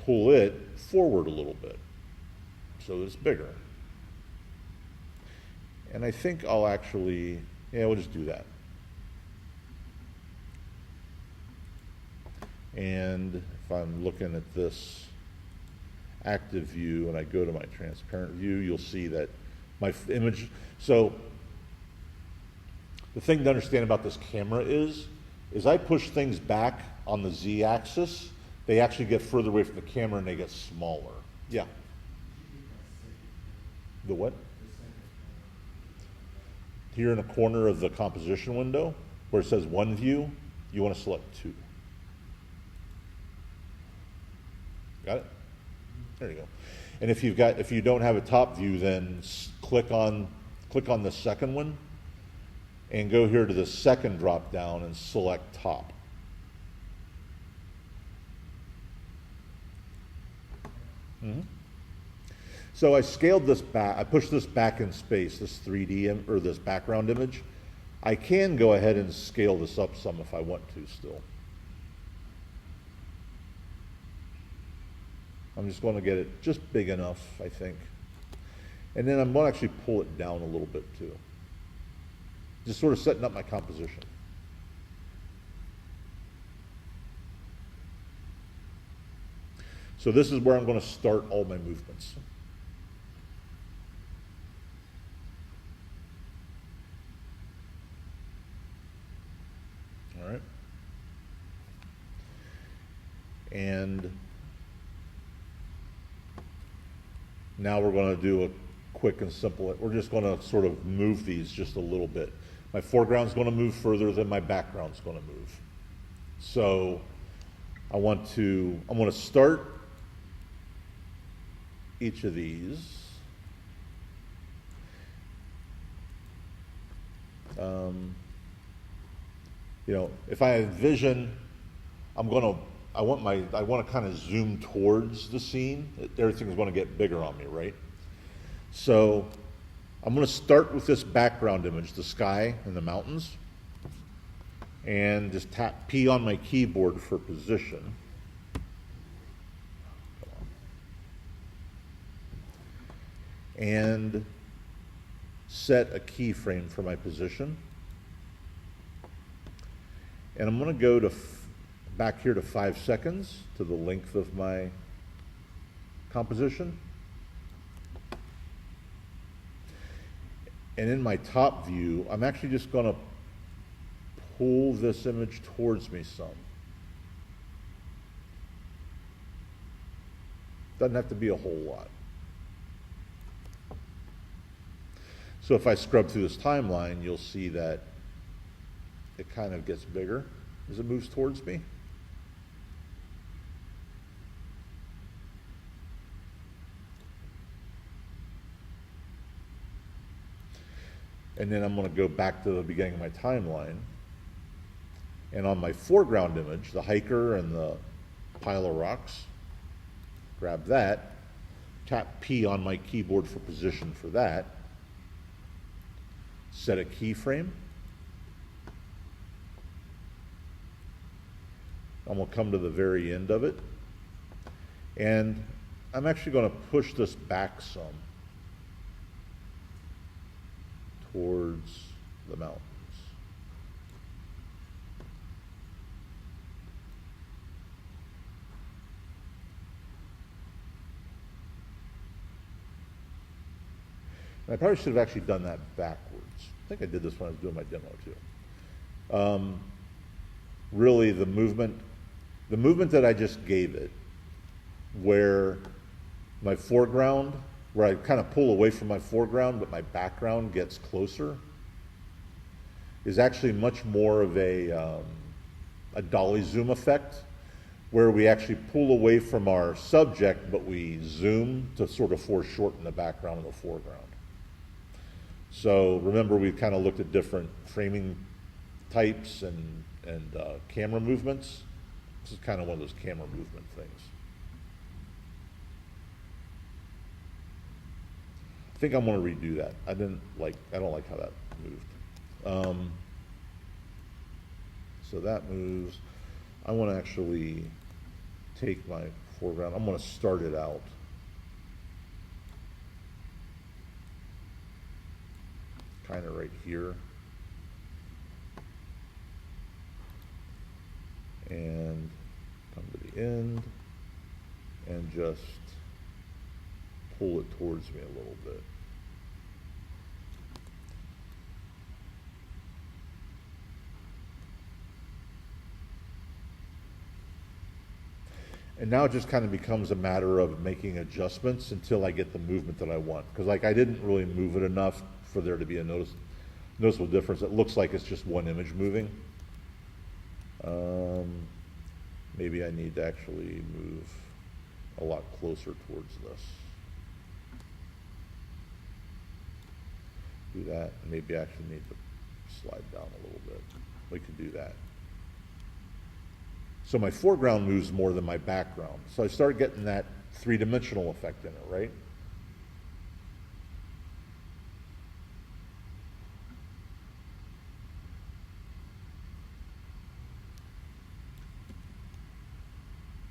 pull it forward a little bit so it's bigger. And I think I'll actually, we'll just do that. And if I'm looking at this active view and I go to my transparent view, you'll see that my image, so the thing to understand about this camera is I push things back on the Z-axis, they actually get further away from the camera and they get smaller. Yeah. The what? Here in the corner of the composition window, where it says one view, you want to select 2. Got it? There you go. And if you don't have a top view, then click on the second one and go here to the second drop down and select top. Mm-hmm. So I scaled this back, I pushed this back in space, this 3D, or this background image. I can go ahead and scale this up some if I want to still. I'm just going to get it just big enough, I think. And then I'm going to actually pull it down a little bit too. Just sort of setting up my composition. So this is where I'm going to start all my movements. All right. And now we're going to do a quick and simple, we're just going to sort of move these just a little bit. My foreground's going to move further than my background's going to move. So I'm going to start each of these. if I envision, I want to kind of zoom towards the scene. Everything's going to get bigger on me, right? So I'm going to start with this background image, the sky and the mountains, and just tap P on my keyboard for position. And set a keyframe for my position. And I'm going to go to back here to 5 seconds, to the length of my composition. And in my top view, I'm actually just going to pull this image towards me some. Doesn't have to be a whole lot. So if I scrub through this timeline, you'll see that it kind of gets bigger as it moves towards me. And then I'm going to go back to the beginning of my timeline. And on my foreground image, the hiker and the pile of rocks, grab that, tap P on my keyboard for position for that, set a keyframe. I'm going to come to the very end of it. And I'm actually going to push this back some towards the mountains. And I probably should have actually done that backwards. I think I did this when I was doing my demo too. Really, the movement that I just gave it, where my foreground, where I kind of pull away from my foreground, but my background gets closer, is actually much more of a dolly zoom effect, where we actually pull away from our subject, but we zoom to sort of foreshorten the background and the foreground. So remember, we kind of looked at different framing types and camera movements. This is kind of one of those camera movement things. I think I'm going to redo that. I don't like how that moved. So that moves. I want to actually take my foreground. I'm going to start it out. Kind of right here. And come to the end and just pull it towards me a little bit. And now it just kind of becomes a matter of making adjustments until I get the movement that I want. Because I didn't really move it enough for there to be a noticeable difference. It looks like it's just one image moving. Maybe I need to actually move a lot closer towards this. Do that. Maybe I actually need to slide down a little bit. We could do that. So my foreground moves more than my background. So I start getting that three-dimensional effect in it, right?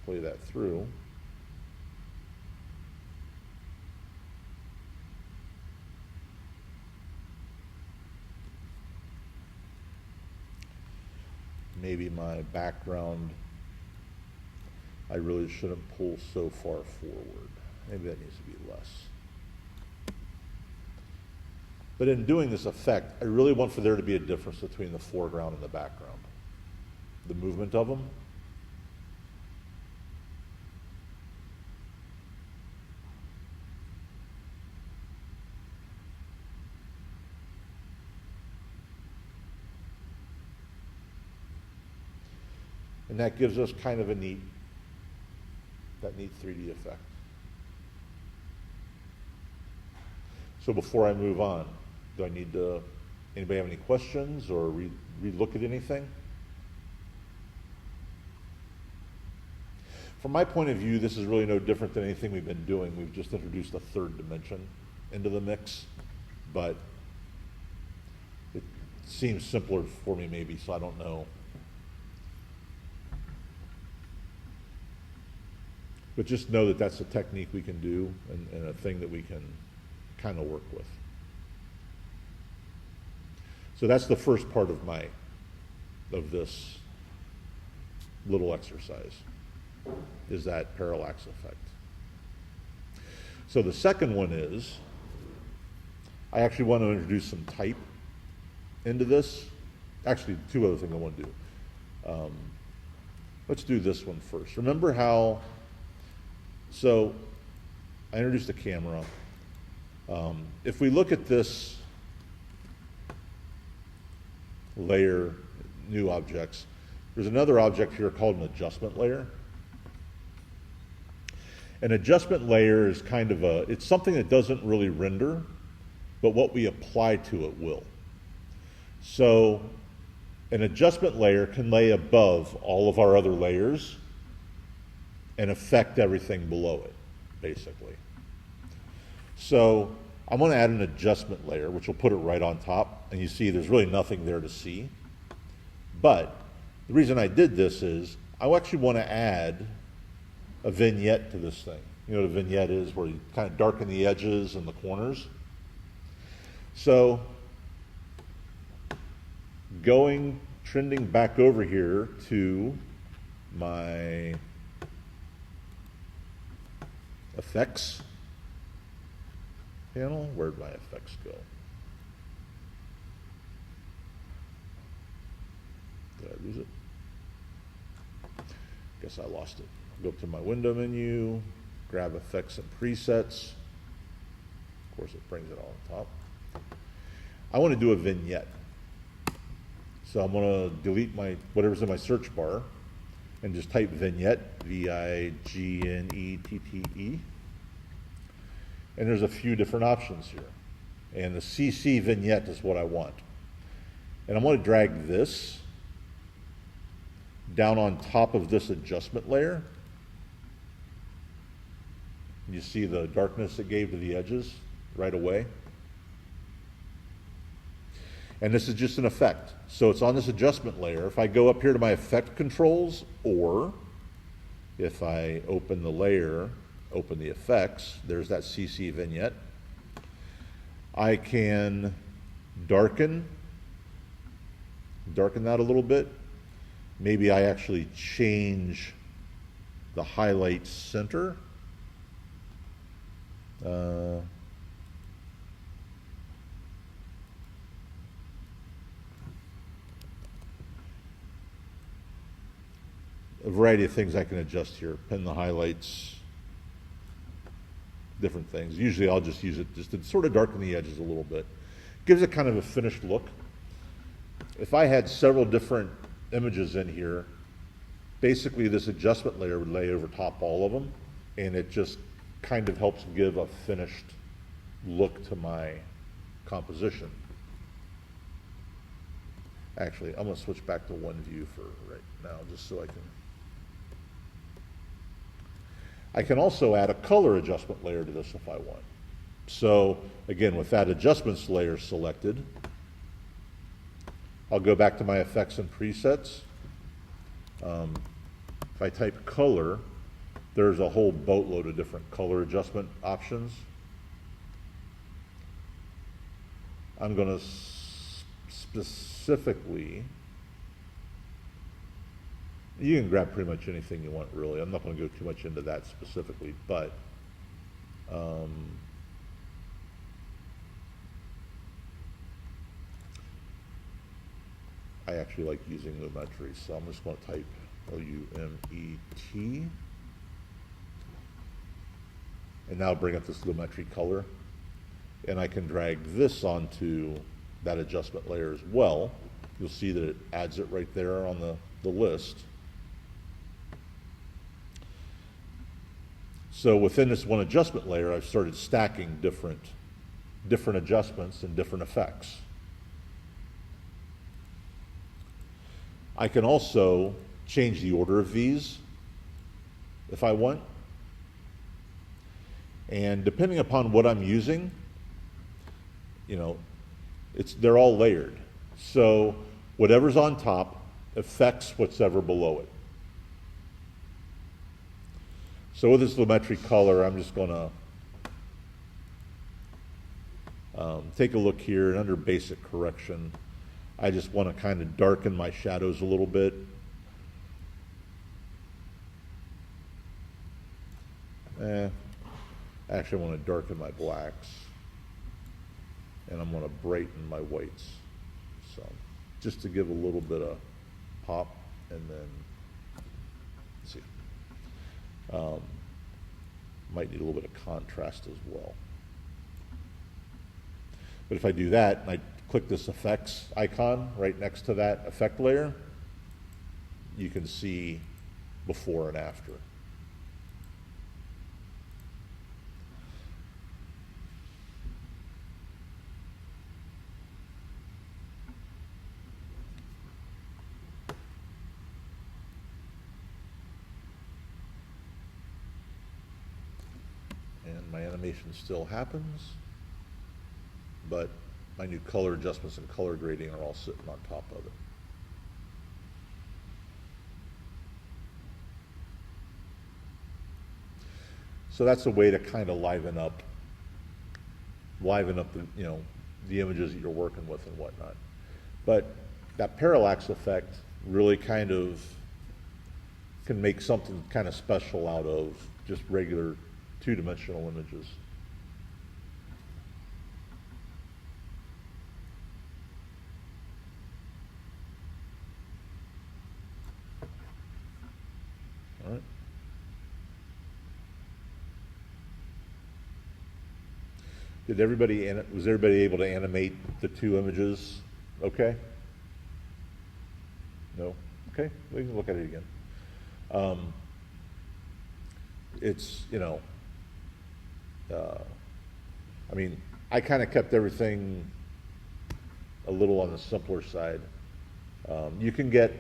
Play that through. Maybe my background, I really shouldn't pull so far forward. Maybe that needs to be less. But in doing this effect, I really want for there to be a difference between the foreground and the background. The movement of them. And that gives us kind of a neat 3D effect. So before I move on, do I need to, anybody have any questions or re-look at anything? From my point of view, this is really no different than anything we've been doing. We've just introduced a third dimension into the mix, but it seems simpler for me maybe, so I don't know. But just know that that's a technique we can do and a thing that we can kind of work with. So that's the first part of this little exercise, is that parallax effect. So the second one is, I actually want to introduce some type into this. Actually, two other things I want to do. Let's do this one first. Remember how, so I introduced the camera. If we look at this layer, new objects, there's another object here called an adjustment layer. An adjustment layer is kind of it's something that doesn't really render, but what we apply to it will. So an adjustment layer can lay above all of our other layers and affect everything below it, basically. So I'm going to add an adjustment layer, which will put it right on top, and you see there's really nothing there to see. But the reason I did this is I actually want to add a vignette to this thing. You know what a vignette is, where you kind of darken the edges and the corners. So trending back over here to my effects panel. Where'd my effects go? Did I lose it? Guess I lost it. Go up to my window menu, grab effects and presets. Of course, it brings it all on top. I want to do a vignette. So I'm going to delete whatever's in my search bar and just type vignette, V-I-G-N-E-T-T-E. And there's a few different options here. And the CC vignette is what I want. And I'm going to drag this down on top of this adjustment layer. You see the darkness it gave to the edges right away. And this is just an effect. So it's on this adjustment layer. If I go up here to my effect controls, or if I open the layer, open the effects, there's that CC vignette. I can darken that a little bit. Maybe I actually change the highlight center. A variety of things I can adjust here. Pin the highlights, different things. Usually I'll just use it just to sort of darken the edges a little bit. Gives it kind of a finished look. If I had several different images in here, basically this adjustment layer would lay over top all of them, and it just kind of helps give a finished look to my composition. Actually, I'm going to switch back to one view for right now, just so I can also add a color adjustment layer to this if I want. So again, with that adjustments layer selected, I'll go back to my effects and presets. If I type color, there's a whole boatload of different color adjustment options. I'm going to specifically, you can grab pretty much anything you want, really. I'm not going to go too much into that specifically, but I actually like using Lumetri, so I'm just going to type L-U-M-E-T, and now bring up this Lumetri color, and I can drag this onto that adjustment layer as well. You'll see that it adds it right there on the list. So within this one adjustment layer, I've started stacking different adjustments and different effects. I can also change the order of these. if I want. And depending upon what I'm using, you know, they're all layered. So whatever's on top affects what's ever below it. So with this lumetri color, I'm just going to take a look here, and under basic correction, I just want to kind of darken my shadows a little bit. Actually, I want to darken my blacks, and I'm going to brighten my whites. So just to give a little bit of pop, and then, let's see, might need a little bit of contrast as well. But if I do that, and I click this effects icon right next to that effect layer, you can see before and after. And my animation still happens, but my new color adjustments and color grading are all sitting on top of it. So that's a way to kind of liven up the, you know, the images that you're working with and whatnot. But that parallax effect really kind of can make something kind of special out of just regular two-dimensional images. All right. Was everybody able to animate the two images okay? No? Okay, we can look at it again. It's, you know, I mean, I kind of kept everything a little on the simpler side. You can get,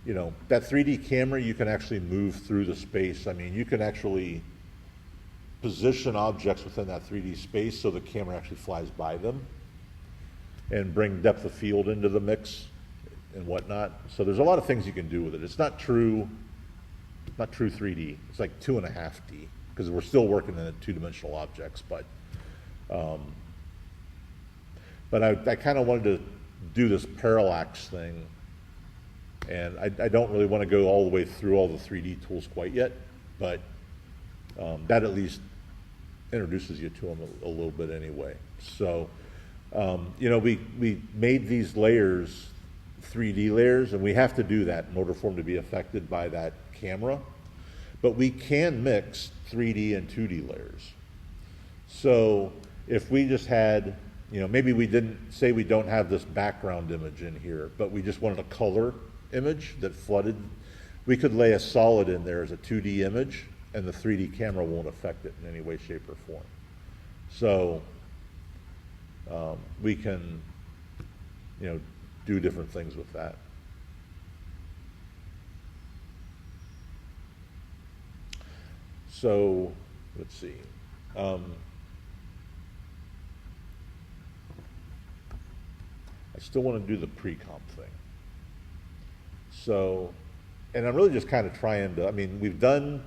you know, that 3D camera, you can actually move through the space. I mean, you can actually position objects within that 3D space so the camera actually flies by them and bring depth of field into the mix and whatnot. So there's a lot of things you can do with it. It's not true 3D. It's like 2.5D because we're still working in two-dimensional objects. But I kind of wanted to do this parallax thing, and I don't really want to go all the way through all the 3D tools quite yet, but that at least introduces you to them a little bit anyway. So, you know, we made these layers 3D layers, and we have to do that in order for them to be affected by that camera. But we can mix 3D and 2D layers. So if we just had, you know, maybe we don't have this background image in here, but we just wanted a color image that flooded, we could lay a solid in there as a 2D image, and the 3D camera won't affect it in any way, shape, or form. So we can, you know, do different things with that. So let's see. I still want to do the pre-comp thing. So, and I'm really just kind of trying to, I mean, we've done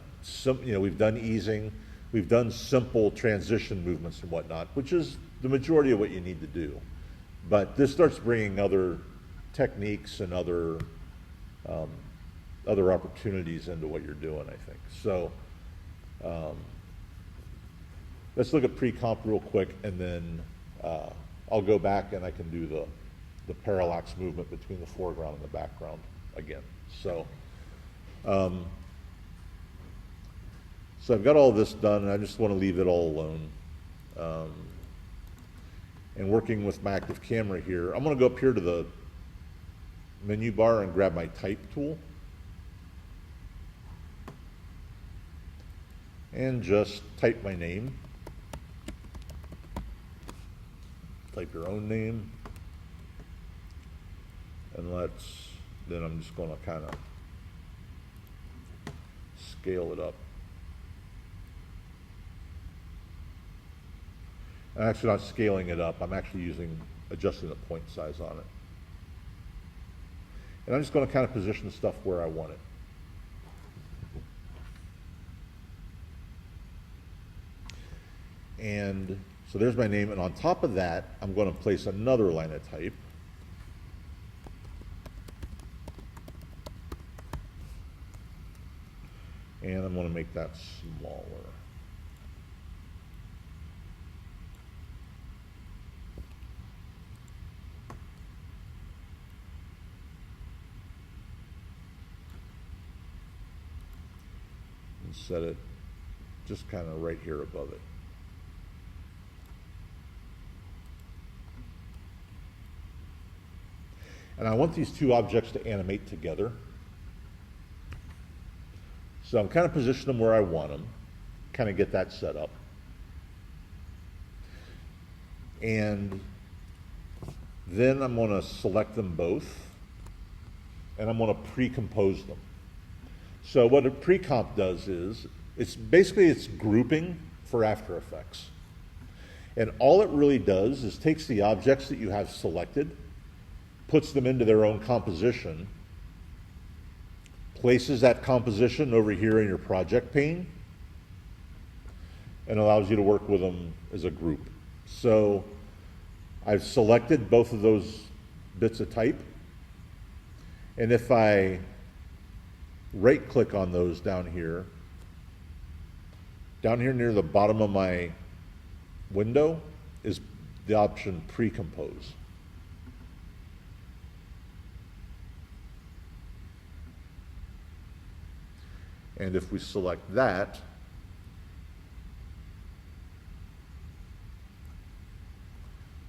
easing, we've done simple transition movements and whatnot, which is the majority of what you need to do. But this starts bringing other techniques and other opportunities into what you're doing, I think. So let's look at pre-comp real quick, and then I'll go back and I can do the parallax movement between the foreground and the background again. So, so I've got all this done, and I just want to leave it all alone. And working with my active camera here, I'm going to go up here to the menu bar and grab my type tool. And just type my name. Type your own name. And then I'm just going to kind of scale it up I'm actually not scaling it up. I'm actually adjusting the point size on it. And I'm just going to kind of position stuff where I want it. And so there's my name, and on top of that, I'm going to place another line of type. And I'm going to make that smaller. And set it just kind of right here above it. And I want these two objects to animate together. So I'm kind of positioning them where I want them, kind of get that set up. And then I'm going to select them both, and I'm going to pre-compose them. So what a pre-comp does is, it's grouping for After Effects. And all it really does is takes the objects that you have selected, puts them into their own composition, places that composition over here in your project pane, and allows you to work with them as a group. So I've selected both of those bits of type, and if I right-click on those down here near the bottom of my window is the option Pre-Compose. And if we select that,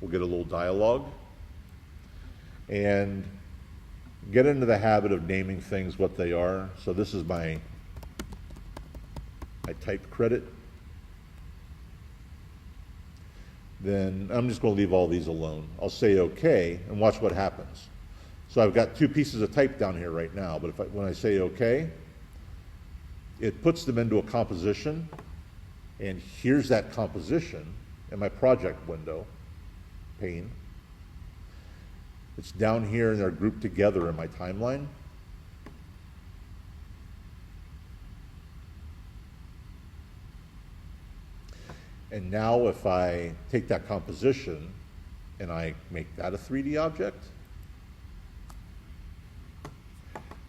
we'll get a little dialogue and get into the habit of naming things what they are. So this is my type credit. Then I'm just going to leave all these alone. I'll say OK and watch what happens. So I've got two pieces of type down here right now, but when I say OK, it puts them into a composition, and here's that composition in my project window pane. It's down here and they're grouped together in my timeline. And now if I take that composition and I make that a 3D object,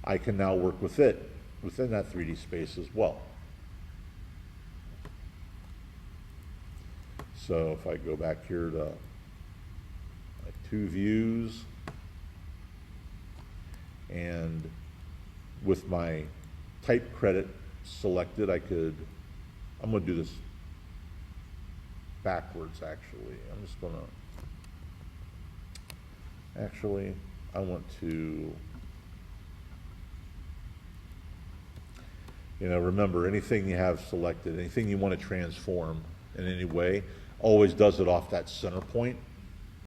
I can now work with it within that 3D space as well. So if I go back here to my two views, and with my type credit selected, I'm going to do this backwards actually. I'm just going to, I want to, remember, anything you have selected, anything you want to transform in any way, always does it off that center point.